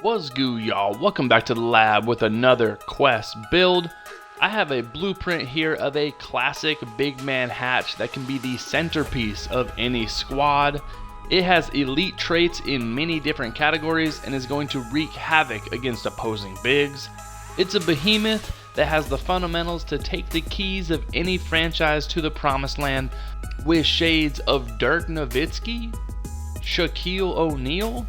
What's good, y'all? Welcome back to the lab with another quest build. I have a blueprint here of a classic big man hatch that can be the centerpiece of any squad. It has elite traits in many different categories and is going to wreak havoc against opposing bigs. It's a behemoth that has the fundamentals to take the keys of any franchise to the promised land with shades of Dirk Nowitzki, Shaquille O'Neal,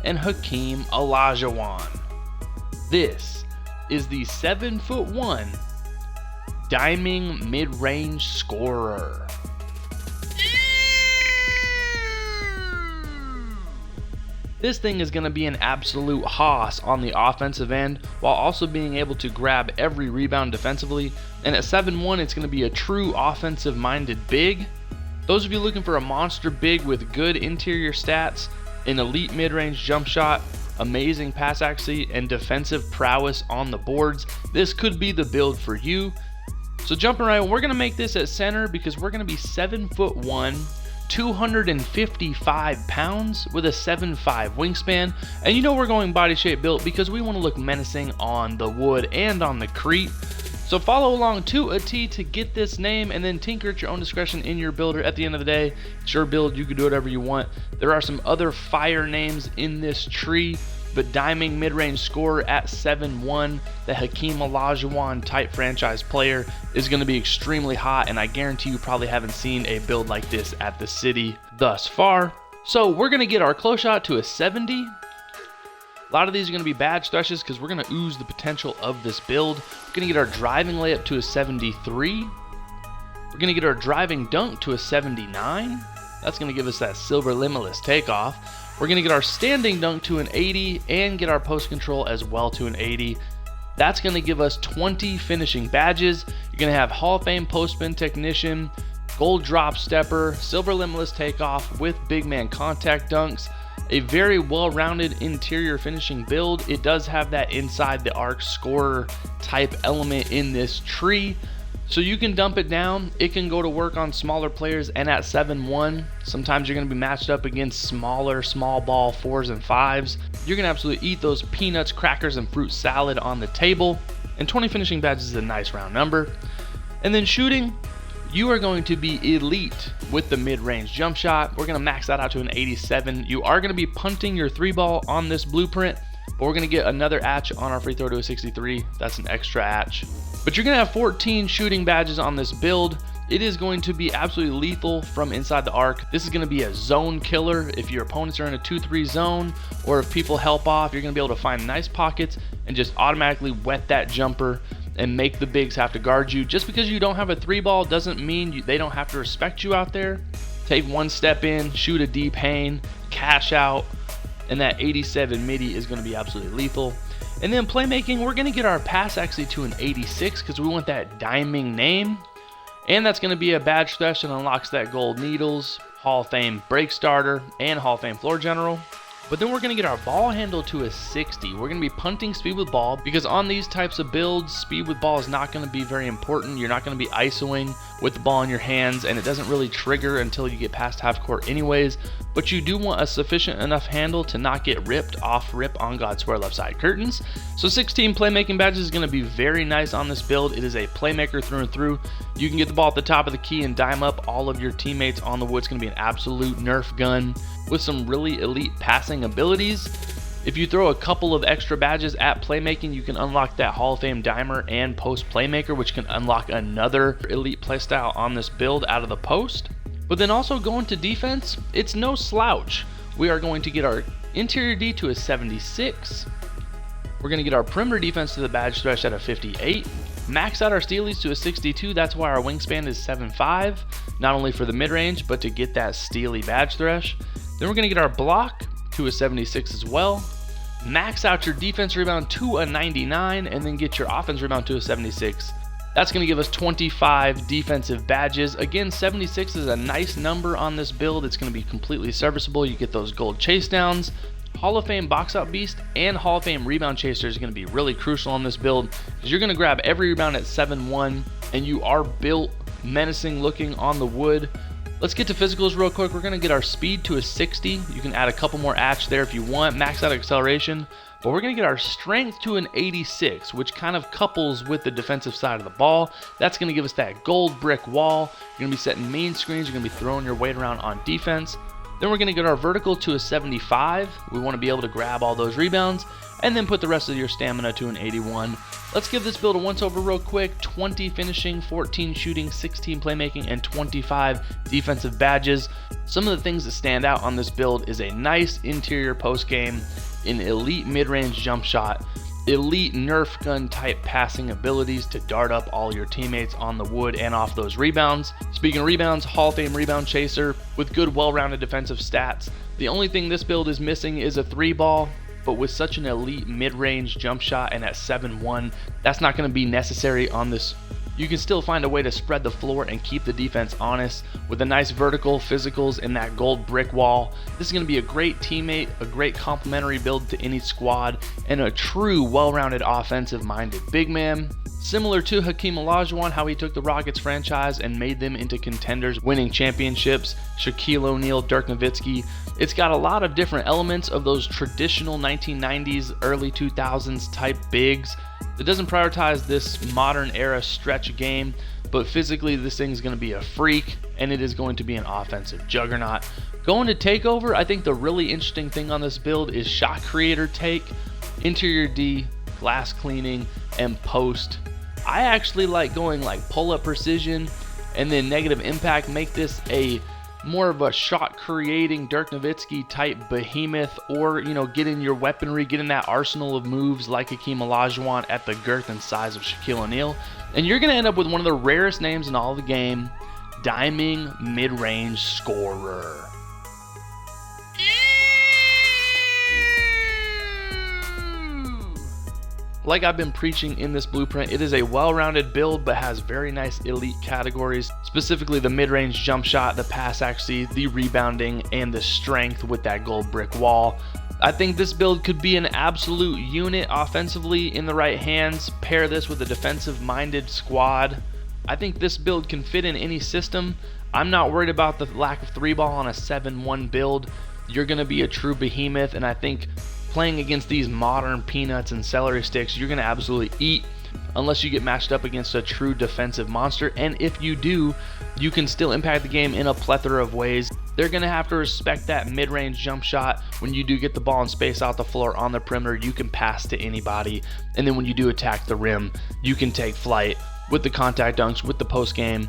and Hakeem Olajuwon. This is the 7'1" diming mid-range scorer. This thing is going to be an absolute hoss on the offensive end while also being able to grab every rebound defensively, and at 7'1" it's going to be a true offensive minded big. Those of you looking for a monster big with good interior stats, an elite mid-range jump shot, amazing pass accuracy, and defensive prowess on the boards, this could be the build for you. So jumping right, we're going to make this at center because we're going to be 7'1", 255 pounds with a 7'5" wingspan, and you know we're going body shape built because we want to look menacing on the wood and on the creep. So follow along to a T to get this name, and then tinker at your own discretion in your builder. At the end of the day, it's your build, you can do whatever you want. There are some other fire names in this tree, but diming mid-range scorer at 7'1", the Hakeem Olajuwon type franchise player, is going to be extremely hot, and I guarantee you probably haven't seen a build like this at the city thus far. So we're going to get our close shot to a 70. A lot of these are going to be badge threshes because we're going to ooze the potential of this build. We're going to get our driving layup to a 73. We're going to get our driving dunk to a 79. That's going to give us that silver limitless takeoff. We're going to get our standing dunk to an 80 and get our post control as well to an 80. That's going to give us 20 finishing badges. You're going to have Hall of Fame post spin technician, gold drop stepper, silver limitless takeoff with big man contact dunks. A very well-rounded interior finishing build. It does have that inside the arc scorer type element in this tree, so you can dump it down. It can go to work on smaller players, and at 7'1", sometimes you're going to be matched up against smaller small ball 4s and 5s. You're going to absolutely eat those peanuts, crackers, and fruit salad on the table, and 20 finishing badges is a nice round number. And then shooting, you are going to be elite with the mid-range jump shot. We're going to max that out to an 87. You are going to be punting your 3-ball on this blueprint, but we're going to get another atch on our free throw to a 63. That's an extra atch. But you're going to have 14 shooting badges on this build. It is going to be absolutely lethal from inside the arc. This is going to be a zone killer. If your opponents are in a 2-3 zone, or if people help off, you're going to be able to find nice pockets and just automatically wet that jumper and make the bigs have to guard you. Just because you don't have a 3-ball doesn't mean they don't have to respect you out there. Take one step in, shoot a deep hang, cash out, and that 87 midi is going to be absolutely lethal. And then playmaking, we're going to get our pass actually to an 86 because we want that diming name. And that's going to be a badge thresh that unlocks that gold needles, Hall of Fame break starter, and Hall of Fame floor general. But then we're going to get our ball handle to a 60. We're going to be punting speed with ball because on these types of builds, speed with ball is not going to be very important. You're not going to be ISOing with the ball in your hands, and it doesn't really trigger until you get past half court anyways. But you do want a sufficient enough handle to not get ripped off rip on God swear left side curtains. So 16 playmaking badges is going to be very nice on this build. It is a playmaker through and through. You can get the ball at the top of the key and dime up all of your teammates on the wood. It's going to be an absolute Nerf gun with some really elite passing abilities. If you throw a couple of extra badges at playmaking, you can unlock that Hall of Fame dimer and post playmaker, which can unlock another elite playstyle on this build out of the post. But then also going to defense, it's no slouch. We are going to get our interior D to a 76. We're going to get our perimeter defense to the badge thresh at a 58. Max out our steelies to a 62. That's why our wingspan is 7'5", not only for the mid-range, but to get that steely badge thresh. Then we're going to get our block to a 76 as well. Max out your defense rebound to a 99, and then get your offense rebound to a 76. That's going to give us 25 defensive badges. Again, 76 is a nice number on this build. It's going to be completely serviceable. You get those gold chase downs. Hall of Fame box out beast and Hall of Fame rebound chaser is going to be really crucial on this build because you're going to grab every rebound at 7'1", and you are built menacing looking on the wood. Let's get to physicals real quick. We're going to get our speed to a 60. You can add a couple more atch there if you want, max out acceleration. But we're going to get our strength to an 86, which kind of couples with the defensive side of the ball. That's going to give us that gold brick wall. You're going to be setting main screens. You're going to be throwing your weight around on defense. Then we're going to get our vertical to a 75. We want to be able to grab all those rebounds. And then put the rest of your stamina to an 81. Let's give this build a once over real quick. 20 finishing, 14 shooting, 16 playmaking, and 25 defensive badges. Some of the things that stand out on this build is a nice interior post game, an elite mid-range jump shot, elite Nerf gun type passing abilities to dart up all your teammates on the wood and off those rebounds. Speaking of rebounds, Hall of Fame rebound chaser with good well-rounded defensive stats. The only thing this build is missing is a 3-ball. But with such an elite mid-range jump shot and at 7-1, that's not going to be necessary on this. You can still find a way to spread the floor and keep the defense honest with a nice vertical, physicals, and that gold brick wall. This is going to be a great teammate, a great complementary build to any squad, and a true well-rounded offensive-minded big man. Similar to Hakeem Olajuwon, how he took the Rockets franchise and made them into contenders, winning championships, Shaquille O'Neal, Dirk Nowitzki. It's got a lot of different elements of those traditional 1990s, early 2000s type bigs. It doesn't prioritize this modern era stretch game, but physically this thing's going to be a freak, and it is going to be an offensive juggernaut. Going to takeover, I think the really interesting thing on this build is shot creator take, interior D, glass cleaning, and post. I actually like going like pull-up precision and then negative impact, make this a more of a shot creating Dirk Nowitzki type behemoth, or get in your weaponry, get in that arsenal of moves like Hakeem Olajuwon at the girth and size of Shaquille O'Neal, and you're going to end up with one of the rarest names in all of the game, diming mid-range scorer. Like I've been preaching in this blueprint, it is a well-rounded build but has very nice elite categories, specifically the mid-range jump shot, the pass accuracy, the rebounding, and the strength with that gold brick wall. I think this build could be an absolute unit offensively in the right hands. Pair this with a defensive-minded squad. I think this build can fit in any system. I'm not worried about the lack of 3-ball on a 7-1 build. You're going to be a true behemoth, and I think playing against these modern peanuts and celery sticks, you're going to absolutely eat unless you get matched up against a true defensive monster. And if you do, you can still impact the game in a plethora of ways. They're going to have to respect that mid-range jump shot. When you do get the ball and space out the floor on the perimeter, you can pass to anybody. And then when you do attack the rim, you can take flight with the contact dunks, with the post game.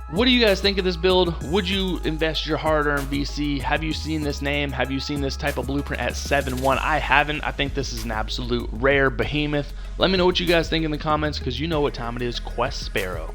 What do you guys think of this build? Would you invest your hard-earned VC? Have you seen this name? Have you seen this type of blueprint at 7-1? I haven't. I think this is an absolute rare behemoth. Let me know what you guys think in the comments, because you know what time it is. Quest Sparrow.